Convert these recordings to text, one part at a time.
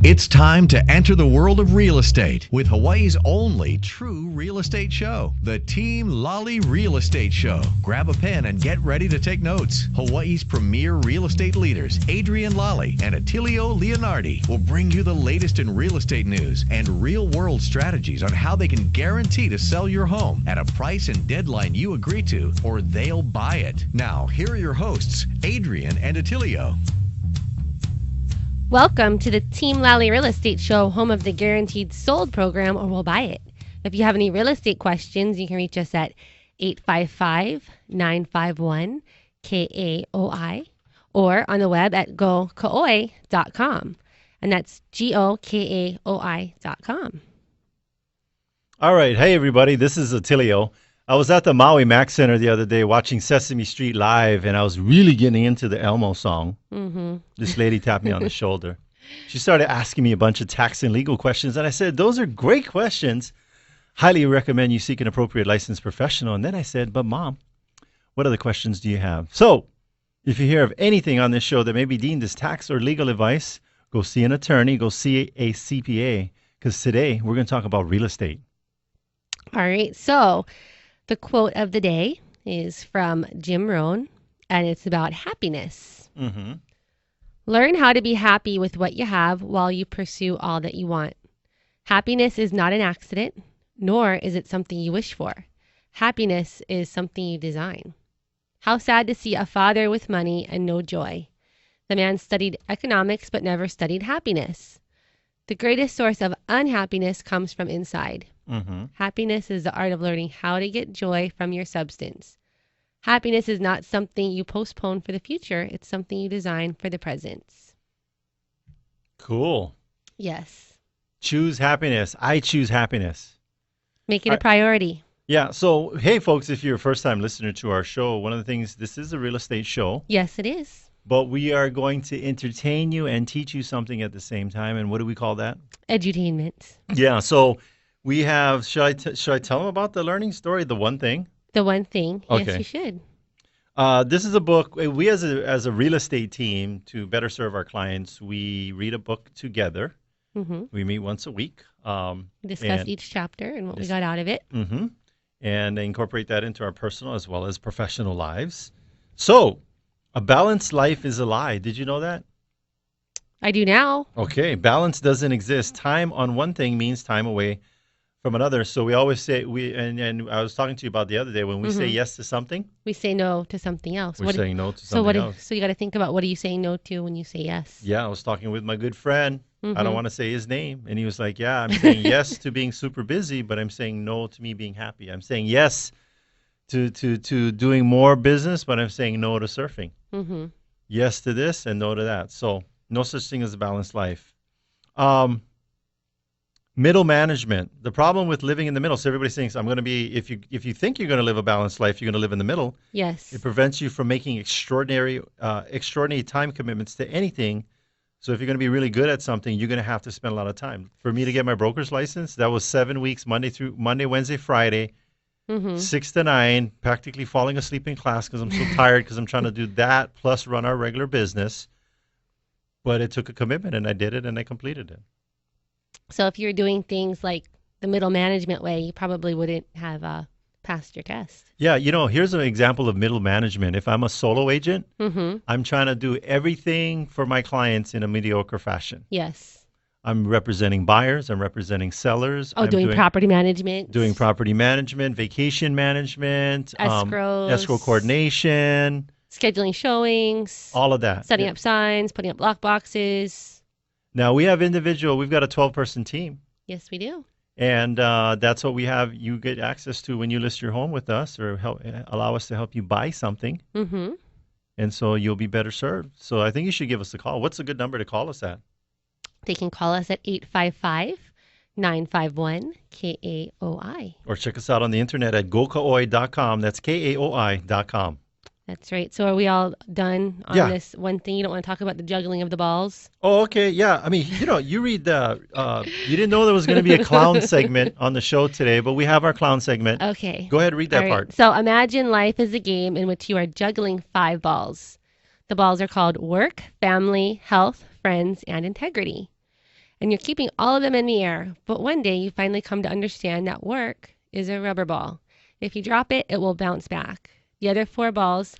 It's time to enter the world of real estate with Hawaii's only true real estate show, the Team Lally Real Estate Show. Grab a pen and get ready to take notes. Hawaii's premier real estate leaders, Adrienne Lally and Attilio Leonardi, will bring you the latest in real estate news and real-world strategies on how they can guarantee to sell your home at a price and deadline you agree to, or they'll buy it. Now, here are your hosts, Adrienne and Attilio. Welcome to the Team Lally Real Estate Show, home of the Guaranteed Sold program, or we'll buy it. If you have any real estate questions, you can reach us at 855-951-KAOI or on the web at gokaoi.com. And that's GOKAOI.com. All right. Hey, everybody. This is Attilio. I was at the Maui Mac Center the other day watching Sesame Street live, and I was really getting into the Elmo song. Mm-hmm. This lady tapped me on the shoulder. She started asking me a bunch of tax and legal questions, and I said, those are great questions. Highly recommend you seek an appropriate licensed professional. And then I said, but Mom, what other questions do you have? So if you hear of anything on this show that may be deemed as tax or legal advice, go see an attorney, go see a CPA, because today we're going to talk about real estate. All right. So the quote of the day is from Jim Rohn, and it's about happiness. Mm-hmm. Learn how to be happy with what you have while you pursue all that you want. Happiness is not an accident, nor is it something you wish for. Happiness is something you design. How sad to see a father with money and no joy. The man studied economics but never studied happiness. The greatest source of unhappiness comes from inside. Mm-hmm. Happiness is the art of learning how to get joy from your substance. Happiness is not something you postpone for the future. It's something you design for the present. Cool. Yes. Choose happiness. I choose happiness. Make it a priority. Yeah. So, hey, folks, if you're a first-time listener to our show, one of the things, this is a real estate show. Yes, it is. But we are going to entertain you and teach you something at the same time. And what do we call that? Edutainment. Yeah. So we have, should I tell them about the learning story, The One Thing? The One Thing. Okay. Yes, you should. This is a book. We as a real estate team, to better serve our clients, we read a book together. Mm-hmm. We meet once a week. We discuss each chapter and what we got out of it. Mm-hmm. And incorporate that into our personal as well as professional lives. So, a balanced life is a lie. Did you know that? I do now. Okay. Balance doesn't exist. Time on one thing means time away from another. So we always say, and I was talking to you about the other day, when we say yes to something, we say no to something else. We're saying no to something else. So you got to think about, what are you saying no to when you say yes? Yeah. I was talking with my good friend. I don't want to say his name. And he was like, yeah, I'm saying yes to being super busy, but I'm saying no to me being happy. I'm saying yes to doing more business, but I'm saying no to surfing. Mm-hmm. Yes to this and no to that. So no such thing as a balanced life. Middle management. The problem with living in the middle, so everybody thinks I'm going to be, if you think you're going to live a balanced life, you're going to live in the middle. Yes. It prevents you from making extraordinary time commitments to anything. So if you're going to be really good at something, you're going to have to spend a lot of time. For me to get my broker's license, that was 7 weeks, Monday, Wednesday, Friday. 6 to 9, practically falling asleep in class because I'm so tired because I'm trying to do that plus run our regular business. But it took a commitment, and I did it, and I completed it. So if you're doing things like the middle management way, you probably wouldn't have passed your test. Yeah, here's an example of middle management. If I'm a solo agent, I'm trying to do everything for my clients in a mediocre fashion. Yes. I'm representing buyers. I'm representing sellers. I'm doing property management. Doing property management, vacation management, escrow coordination. Scheduling showings. All of that. Setting up signs, putting up lock boxes. Now, we've got a 12-person team. Yes, we do. And that's what we have. You get access to when you list your home with us, or allow us to help you buy something. Mm-hmm. And so you'll be better served. So I think you should give us a call. What's a good number to call us at? They can call us at 855-951-KAOI. Or check us out on the internet at gokaoi.com. That's KAOI.com. That's right. So are we all done on this one thing? You don't want to talk about the juggling of the balls? Oh, okay. Yeah. I mean, you read the, you didn't know there was going to be a clown segment on the show today, but we have our clown segment. Okay. Go ahead, read that part. So imagine life is a game in which you are juggling 5 balls. The balls are called work, family, health, friends, and integrity. and you're keeping all of them in the air. But one day you finally come to understand that work is a rubber ball. If you drop it, it will bounce back. The other 4 balls,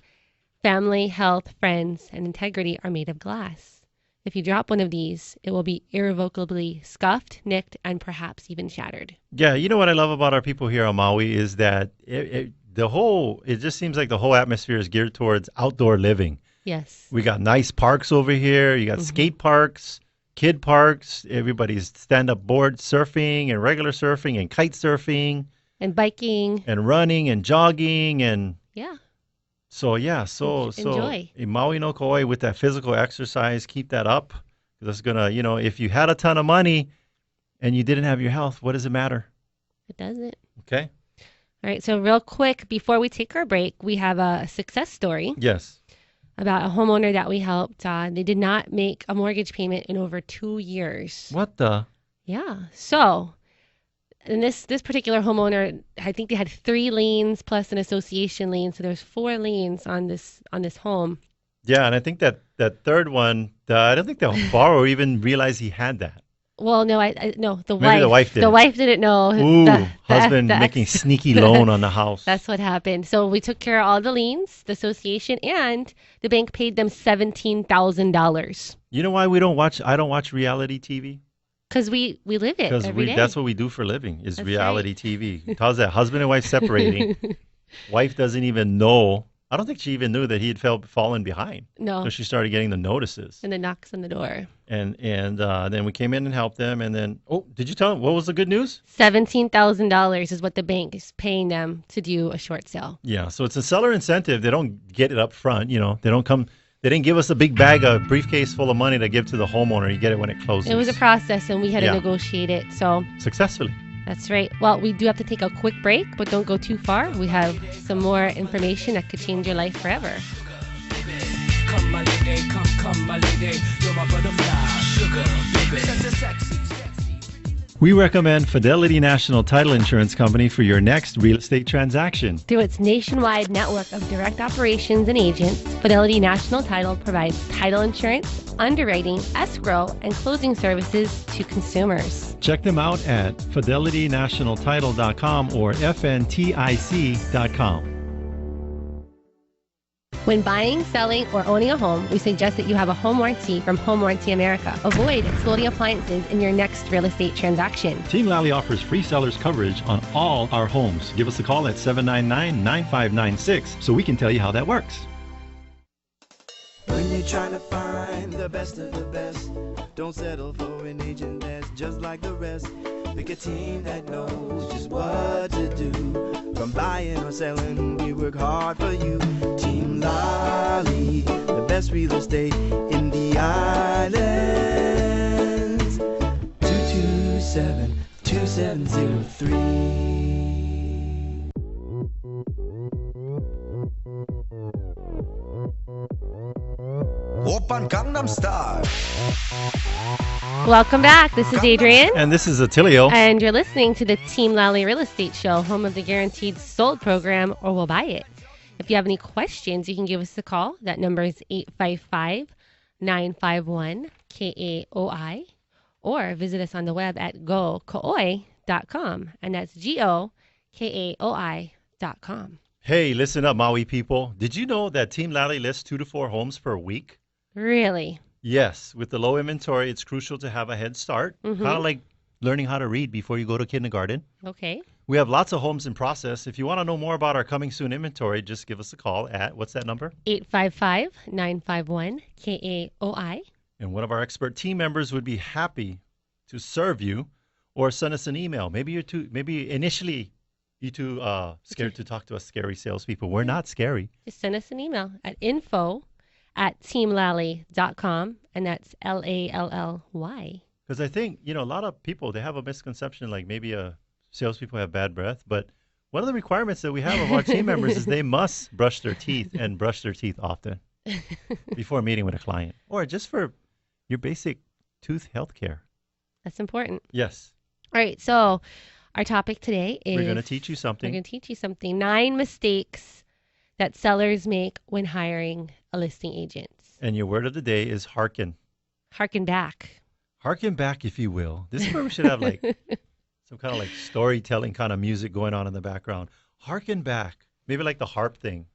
family, health, friends, and integrity, are made of glass. If you drop one of these, it will be irrevocably scuffed, nicked, and perhaps even shattered. Yeah, you know what I love about our people here on Maui is that it just seems like the whole atmosphere is geared towards outdoor living. Yes. We got nice parks over here. You got skate parks, kid parks. Everybody's stand-up board surfing and regular surfing and kite surfing. And biking. And running and jogging and Yeah. so Enjoy. In Maui no Kauai with that physical exercise, keep that up. That's gonna, if you had a ton of money and you didn't have your health, what does it matter? It doesn't. Okay. All right. So real quick, before we take our break, we have a success story. Yes. About a homeowner that we helped. They did not make a mortgage payment in over 2 years. What the? Yeah. So, and this particular homeowner, I think they had 3 liens plus an association lien. So there's 4 liens on this home. Yeah, and I think that third one, I don't think the borrower even realized he had that. Well, no, no, the Maybe wife. the wife did. The wife didn't know. Ooh, husband making sneaky loan on the house. That's what happened. So we took care of all the liens, the association, and the bank paid them $17,000. You know why I don't watch reality TV? Because we live it every day. That's what we do for a living is that's reality right. TV. How's that? Husband and wife separating. Wife doesn't even know. I don't think she even knew that he had fallen behind. No. So she started getting the notices. And the knocks on the door. And then we came in and helped them. And then, did you tell them what was the good news? $17,000 is what the bank is paying them to do a short sale. Yeah. So it's a seller incentive. They don't get it up front. They don't come. They didn't give us a big bag, a briefcase full of money to give to the homeowner. You get it when it closes. It was a process, and we had to negotiate it. So successfully. That's right. Well, we do have to take a quick break, but don't go too far. We have some more information that could change your life forever. Come my lady, come my lady, you're my butterfly, sugar, baby. Such a sexy. We recommend Fidelity National Title Insurance Company for your next real estate transaction. Through its nationwide network of direct operations and agents, Fidelity National Title provides title insurance, underwriting, escrow, and closing services to consumers. Check them out at fidelitynationaltitle.com or fntic.com. When buying, selling, or owning a home, we suggest that you have a home warranty from Home Warranty America. Avoid exploding appliances in your next real estate transaction. Team Lally offers free seller's coverage on all our homes. Give us a call at 799-9596 so we can tell you how that works. When you're trying to find the best of the best, don't settle for an agent that's just like the rest. Pick a team that knows just what to do. From buying or selling, we work hard for you. Team Lally, the best real estate in the islands. 227-2703. Oppan Gangnam Style. Welcome back. This is Adrienne. And this is Attilio. And you're listening to the Team Lally Real Estate Show, home of the Guaranteed Sold program, or we'll buy it. If you have any questions, you can give us a call. That number is 855-951-KAOI, or visit us on the web at gokaoi.com, and that's GOKAOI.com. Hey, listen up, Maui people. Did you know that Team Lally lists 2 to 4 homes per week? Really? Yes. With the low inventory, it's crucial to have a head start. Kind of like learning how to read before you go to kindergarten. Okay. We have lots of homes in process. If you want to know more about our coming soon inventory, just give us a call at, what's that number? 855-951-KAOI. And one of our expert team members would be happy to serve you, or send us an email. Maybe initially you're too scared to talk to us scary salespeople. We're not scary. Just send us an email at info@teamlally.com, and that's LALLY. Because I think, a lot of people, they have a misconception like maybe salespeople have bad breath. But one of the requirements that we have of our team members is they must brush their teeth, and brush their teeth often before meeting with a client, or just for your basic tooth health care. That's important. Yes. All right. So our topic today is... We're going to teach you something. 9 mistakes that sellers make when hiring a listing agent. And your word of the day is hearken. Harken back. Harken back, if you will. This is where we should have like some kind of like storytelling kind of music going on in the background. Harken back. Maybe like the harp thing.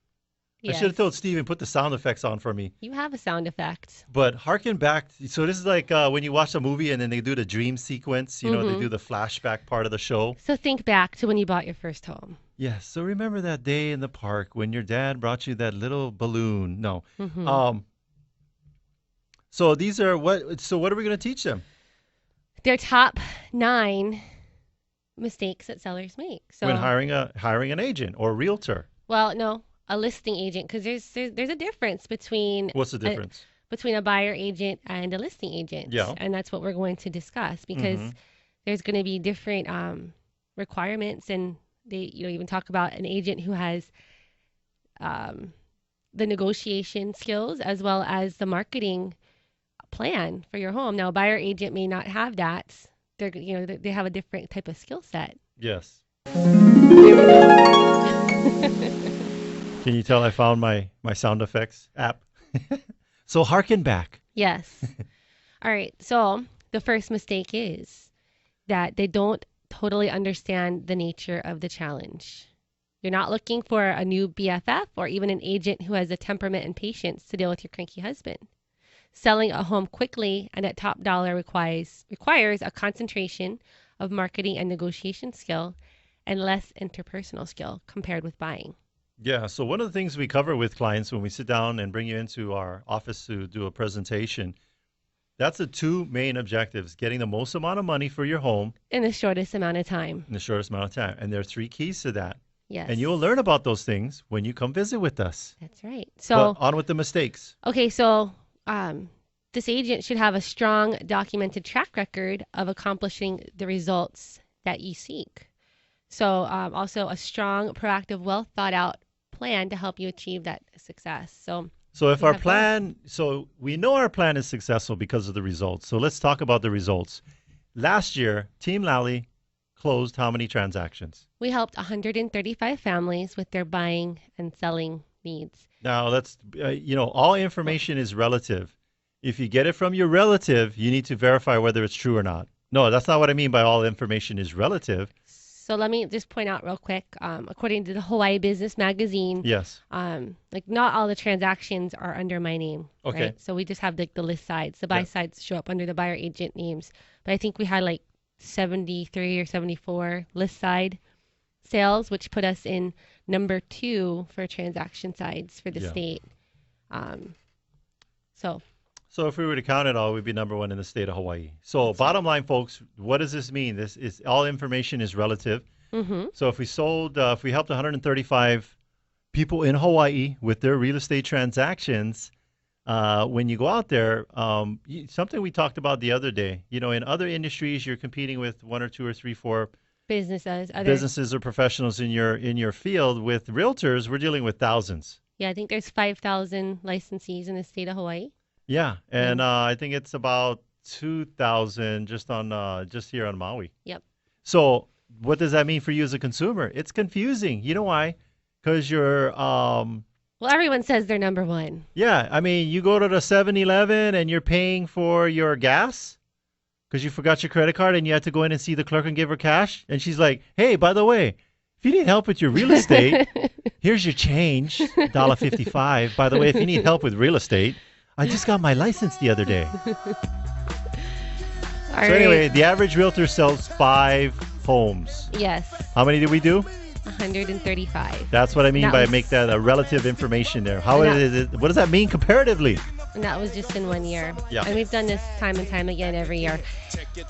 I should have told Steven, put the sound effects on for me. You have a sound effect. But harken back. So this is like when you watch a movie and then they do the dream sequence. You know, they do the flashback part of the show. So think back to when you bought your first home. Yes. So remember that day in the park when your dad brought you that little balloon. No. So these are what? So what are we going to teach them? Their top 9 mistakes that sellers make. So When hiring an agent or realtor. well, no, a listing agent, because there's a difference between What's the difference? between a buyer agent and a listing agent. Yeah. And that's what we're going to discuss, because there's going to be different requirements, and they even talk about an agent who has the negotiation skills as well as the marketing plan for your home. Now, a buyer agent may not have that. They have a different type of skill set. Yes. Can you tell I found my sound effects app? So harken back. Yes. All right. So the first mistake is that they don't totally understand the nature of the challenge. You're not looking for a new BFF or even an agent who has the temperament and patience to deal with your cranky husband. Selling a home quickly and at top dollar requires a concentration of marketing and negotiation skill and less interpersonal skill compared with buying. Yeah. So one of the things we cover with clients when we sit down and bring you into our office to do a presentation, that's the 2 main objectives: getting the most amount of money for your home In the shortest amount of time. in the shortest amount of time. And there are 3 keys to that. Yes. And you'll learn about those things when you come visit with us. That's right. So, But on with the mistakes. okay, so this agent should have a strong documented track record of accomplishing the results that you seek. So also a strong, proactive, well thought out plan to help you achieve that success. So if You our have plan, so we know our plan is successful because of the results. So let's talk about the results. Last year, Team Lally closed how many transactions? we helped 135 families with their buying and selling needs. Now, let's, all information is relative. If you get it from your relative, you need to verify whether it's true or not. No, that's not what I mean by all information is relative. So let me just point out real quick, according to the Hawaii Business Magazine, Yes. like not all the transactions are under my name. Okay. Right? So we just have like the list sides. The buy sides show up under the buyer agent names. But I think we had like 73 or 74 list side sales, which put us in number 2 for transaction sides for the state. So if we were to count it all, we'd be number 1 in the state of Hawaii. So bottom line, folks, what does this mean? This is all information is relative. So if we helped 135 people in Hawaii with their real estate transactions, when you go out there, something we talked about the other day, in other industries, you're competing with 1 or 2 or 3, 4 businesses or professionals in your field. With realtors, we're dealing with thousands. Yeah, I think there's 5,000 licensees in the state of Hawaii. Yeah, and I think it's about 2,000 just here on Maui. Yep. So what does that mean for you as a consumer? It's confusing. You know why? Because you're Well, everyone says they're number 1. yeah. I mean, you go to the 7-Eleven and you're paying for your gas because you forgot your credit card and you had to go in and see the clerk and give her cash, and she's like, "Hey, by the way, if you need help with your real estate, here's your change, $1.55. By the way, if you need help with real estate, I just got my license the other day." Anyway, the average realtor sells 5 homes. Yes, How many did we do? 135. That's what I mean That by was- make that a relative information there. And What does that mean comparatively? And that was just in 1 year. Yeah. And we've done this time and time again every year.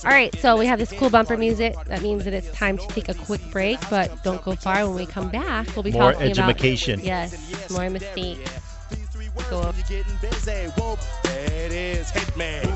All right, so we have this cool bumper music. That means that it's time to take a quick break, but don't go far. When we come back, we'll be More talking about edumacation. yes, more mistakes. Go. You're getting busy. Whoop, there it is, Hitman.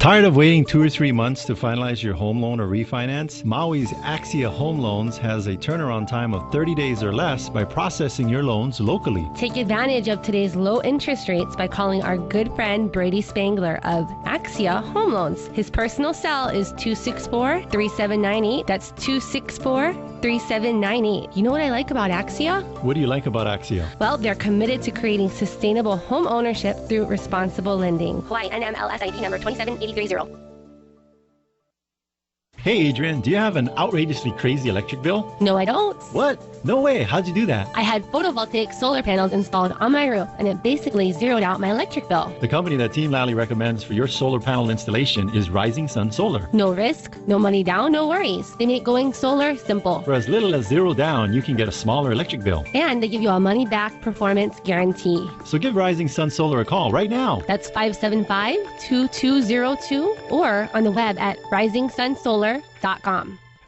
Tired of waiting 2 or 3 months to finalize your home loan or refinance? Maui's Axia Home Loans has a turnaround time of 30 days or less by processing your loans locally. Take advantage of today's low interest rates by calling our good friend Brady Spangler of Axia Home Loans. His personal cell is 264-3798. That's 264-3798. You know what I like about Axia? What do you like about Axia? Well, they're committed to creating sustainable home ownership through responsible lending. Hawaii NMLS ID number 27830. Hey Adrienne, do you have an outrageously crazy electric bill? No, I don't. What? No way. How'd you do that? I had photovoltaic solar panels installed on my roof, and it basically zeroed out my electric bill. The company that Team Lally recommends for your solar panel installation is Rising Sun Solar. No risk, no money down, no worries. They make going solar simple. For as little as $0 down, you can get a smaller electric bill. And they give you a money-back performance guarantee. So give Rising Sun Solar a call right now. That's 575-2202 or on the web at risingsunsolar.com.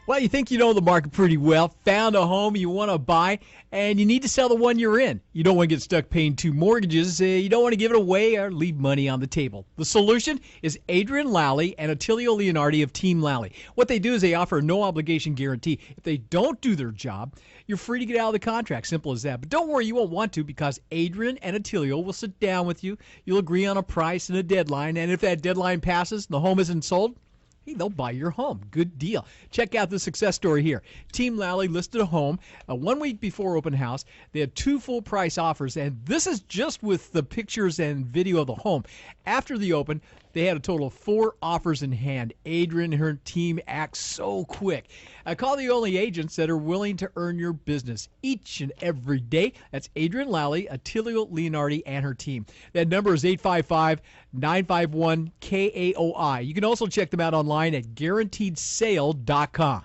Well, you think you know the market pretty well, found a home you want to buy, and you need to sell the one you're in. You don't want to get stuck paying 2 mortgages. You don't want to give it away or leave money on the table. The solution is Adrienne Lally and Attilio Leonardi of Team Lally. What they do is they offer a no-obligation guarantee. If they don't do their job, you're free to get out of the contract. Simple as that. But don't worry, you won't want to, because Adrienne and Attilio will sit down with you. You'll agree on a price and a deadline, and if that deadline passes and the home isn't sold, hey, they'll buy your home. Good deal. Check out the success story here. Team Lally listed a home 1 week before open house. They had 2 full price offers, and this is just with the pictures and video of the home. After the open, they had a total of 4 offers in hand. Adrienne and her team act so quick. Call the only agents that are willing to earn your business each and every day. That's Adrienne Lally, Attilio Leonardi, and her team. That number is 855-951-KAOI. You can also check them out online at guaranteedsale.com.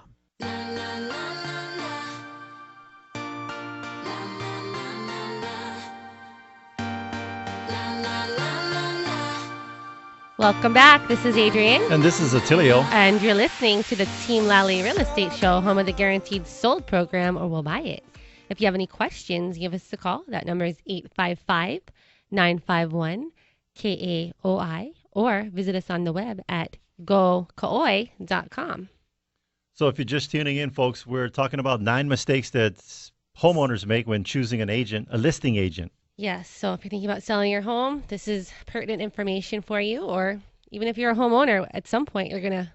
Welcome back. This is Adrienne. And this is Attilio. And you're listening to the Team Lally Real Estate Show, home of the Guaranteed Sold program, or We'll Buy It. If you have any questions, give us a call. That number is 855-951-KAOI, or visit us on the web at gokaoi.com. So if you're just tuning in, folks, we're talking about 9 mistakes that homeowners make when choosing an agent, a listing agent. Yes, so if you're thinking about selling your home, this is pertinent information for you. Or even if you're a homeowner, at some point you're going to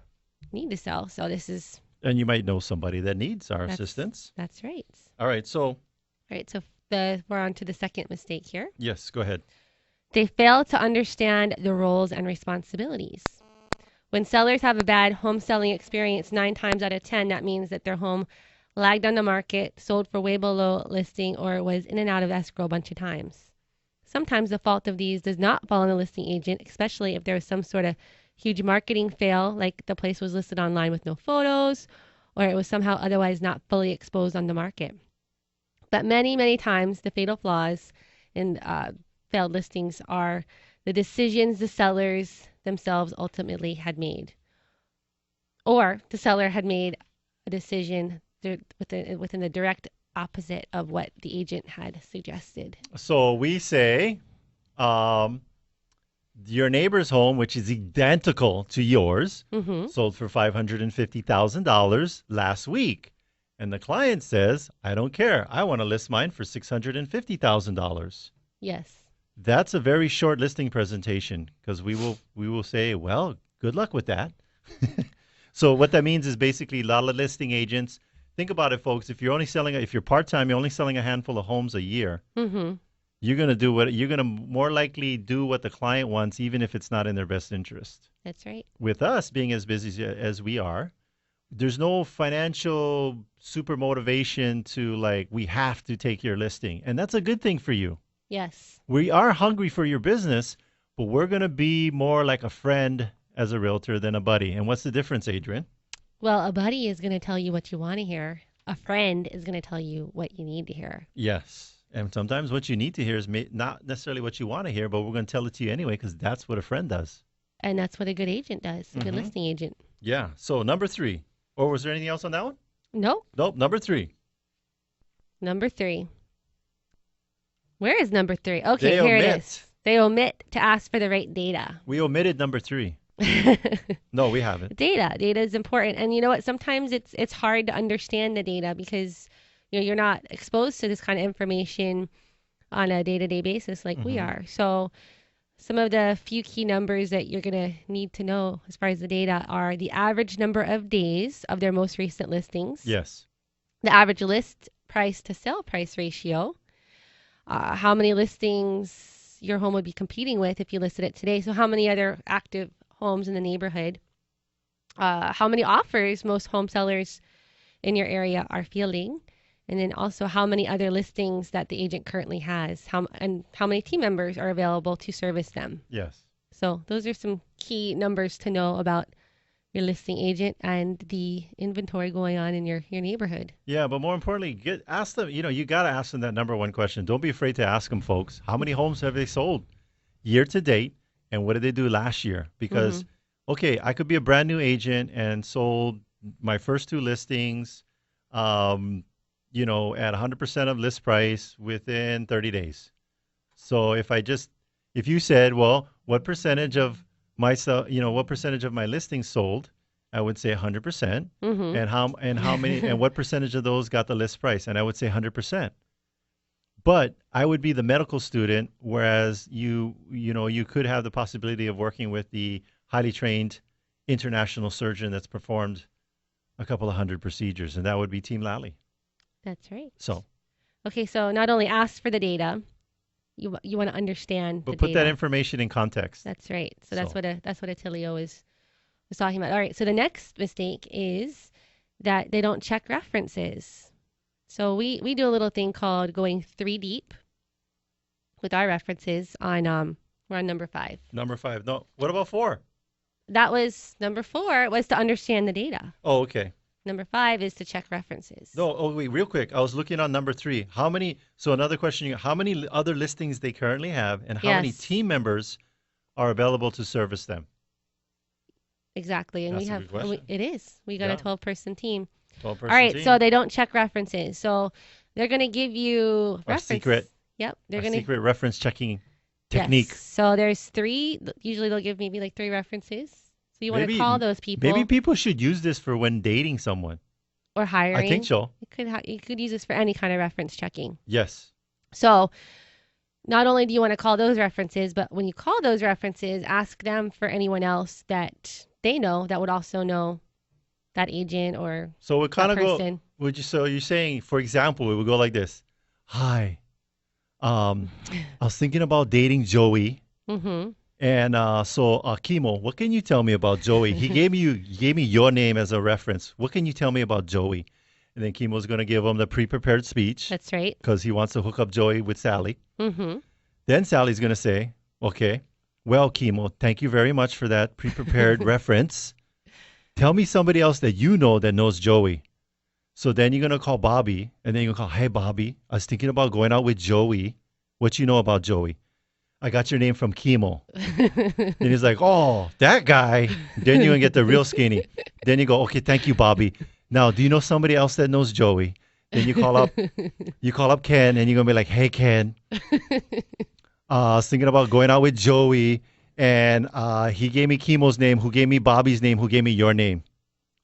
need to sell. So this is... And you might know somebody that needs our assistance. That's right. All right, so we're on to the second mistake here. Yes, go ahead. They fail to understand the roles and responsibilities. When sellers have a bad home selling experience, 9 times out of 10, that means that their home lagged on the market, sold for way below listing, or was in and out of escrow a bunch of times. Sometimes the fault of these does not fall on the listing agent, especially if there was some sort of huge marketing fail, like the place was listed online with no photos, or it was somehow otherwise not fully exposed on the market. But many, many times the fatal flaws in failed listings are the decisions the sellers themselves ultimately had made. Or the seller had made a decision within the direct opposite of what the agent had suggested. So we say your neighbor's home, which is identical to yours, sold for $550,000 last week. And the client says, I don't care. I want to list mine for $650,000. Yes. That's a very short listing presentation, because we will say, well, good luck with that. So what that means is basically a lot of listing agents, think about it, folks. If you're part-time, you're only selling a handful of homes a year. You're going to more likely do what the client wants, even if it's not in their best interest. That's right. With us being as busy as we are, there's no financial super motivation to we have to take your listing. And that's a good thing for you. Yes. We are hungry for your business, but we're going to be more like a friend as a realtor than a buddy. And what's the difference, Adrienne? Well, a buddy is going to tell you what you want to hear. A friend is going to tell you what you need to hear. Yes. And sometimes what you need to hear is not necessarily what you want to hear, but we're going to tell it to you anyway, because that's what a friend does. And that's what a good agent does, a good listing agent. Yeah. So number 3. Or was there anything else on that one? Nope. Number 3. Number 3. Where is number 3? Okay, here it is. They omit to ask for the right data. We omitted number 3. No, we haven't. Data is important, and you know what? Sometimes it's hard to understand the data because you're not exposed to this kind of information on a day-to-day basis like we are. So some of the few key numbers that you're going to need to know as far as the data are the average number of days of their most recent listings. Yes. The average list price to sale price ratio. How many listings your home would be competing with if you listed it today. So how many other active homes in the neighborhood? How many offers most home sellers in your area are fielding? And then also how many other listings that the agent currently has, and how many team members are available to service them. Yes. So those are some key numbers to know about your listing agent and the inventory going on in your neighborhood. Yeah, but more importantly, ask them, you got to ask them that number one question. Don't be afraid to ask them, folks. How many homes have they sold year to date, and what did they do last year? Because, okay, I could be a brand new agent and sold my first 2 listings, at 100% of list price within 30 days. So if you said, well, what percentage of my listings sold, I would say 100%. And how many and what percentage of those got the list price? And I would say 100%. But I would be the medical student, whereas you could have the possibility of working with the highly trained international surgeon that's performed a couple of hundred procedures, and that would be Team Lally. That's right. So, okay, so not only ask for the data, you want to understand but the put data. that information in context. That's right. So that's what ATTILIO was talking about. All right. So the next mistake is that they don't check references. So we do a little thing called going 3 deep with our references on we're on number 5. Number 5. No. What about 4? That was number 4 was to understand the data. Oh, okay. Number 5 is to check references. No, wait, real quick. I was looking on number 3. So another question, how many other listings they currently have and how many team members are available to service them? Exactly. And That's a good question. it is. We got a 12-person team. 12-person All right, team. so they don't check references. So they're going to give you Our secret. Yep. They're Our going to secret reference checking technique. Yes. So there's 3. Usually they'll give maybe like 3 references. So you want to call those people. Maybe people should use this for when dating someone. Or hiring. I think so. You could use this for any kind of reference checking. Yes. So not only do you want to call those references, but when you call those references, ask them for anyone else that they know that would also know that agent or so it kind of person. So you're saying, for example, it would go like this. Hi. I was thinking about dating Joey. Mm-hmm. And Kimo, what can you tell me about Joey? He gave me your name as a reference. What can you tell me about Joey? And then Kimo's going to give him the pre-prepared speech. That's right. Because he wants to hook up Joey with Sally. Mm-hmm. Then Sally's going to say, okay, well, Kimo, thank you very much for that pre-prepared reference. Tell me somebody else that you know that knows Joey. So then you're going to call Bobby, and then you're going to call, hey, Bobby, I was thinking about going out with Joey. What you know about Joey? I got your name from Kimo. And he's like, oh, that guy. Then you're going to get the real skinny. Then you go, okay, thank you, Bobby. Now, do you know somebody else that knows Joey? Then you call up Ken, and you're going to be like, hey, Ken. I was thinking about going out with Joey, and he gave me Kimo's name, who gave me Bobby's name, who gave me your name.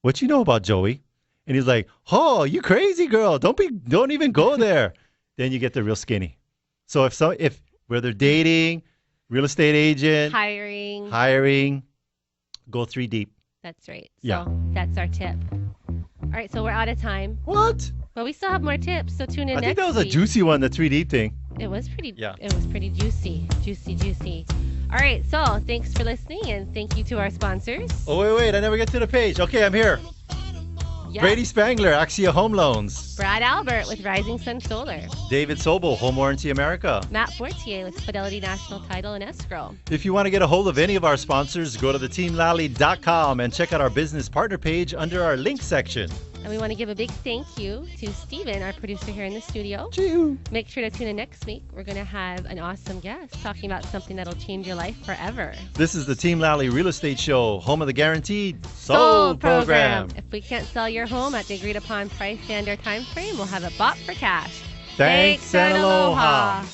What you know about Joey? And he's like, oh, you crazy girl. Don't even go there. Then you get the real skinny. So if whether dating, real estate agent, hiring, go 3 deep. That's right. So that's our tip. All right, so we're out of time. What? But we still have more tips, so tune in next week. I think that was a juicy one, the 3 deep thing. It was pretty. Yeah. It was pretty juicy. All right, so thanks for listening, and thank you to our sponsors. Oh, wait, I never get to the page. Okay, I'm here. Yes. Brady Spangler, Axia Home Loans. Brad Albert with Rising Sun Solar. David Sobel, Home Warranty America. Matt Fortier with Fidelity National Title and Escrow. If you want to get a hold of any of our sponsors, go to theteamlally.com and check out our business partner page under our link section. And we want to give a big thank you to Steven, our producer here in the studio. Choo. Make sure to tune in next week. We're going to have an awesome guest talking about something that'll change your life forever. This is the Team Lally Real Estate Show, home of the guaranteed sold program. If we can't sell your home at the agreed upon price and or time frame, we'll have it bought for cash. Thanks and aloha.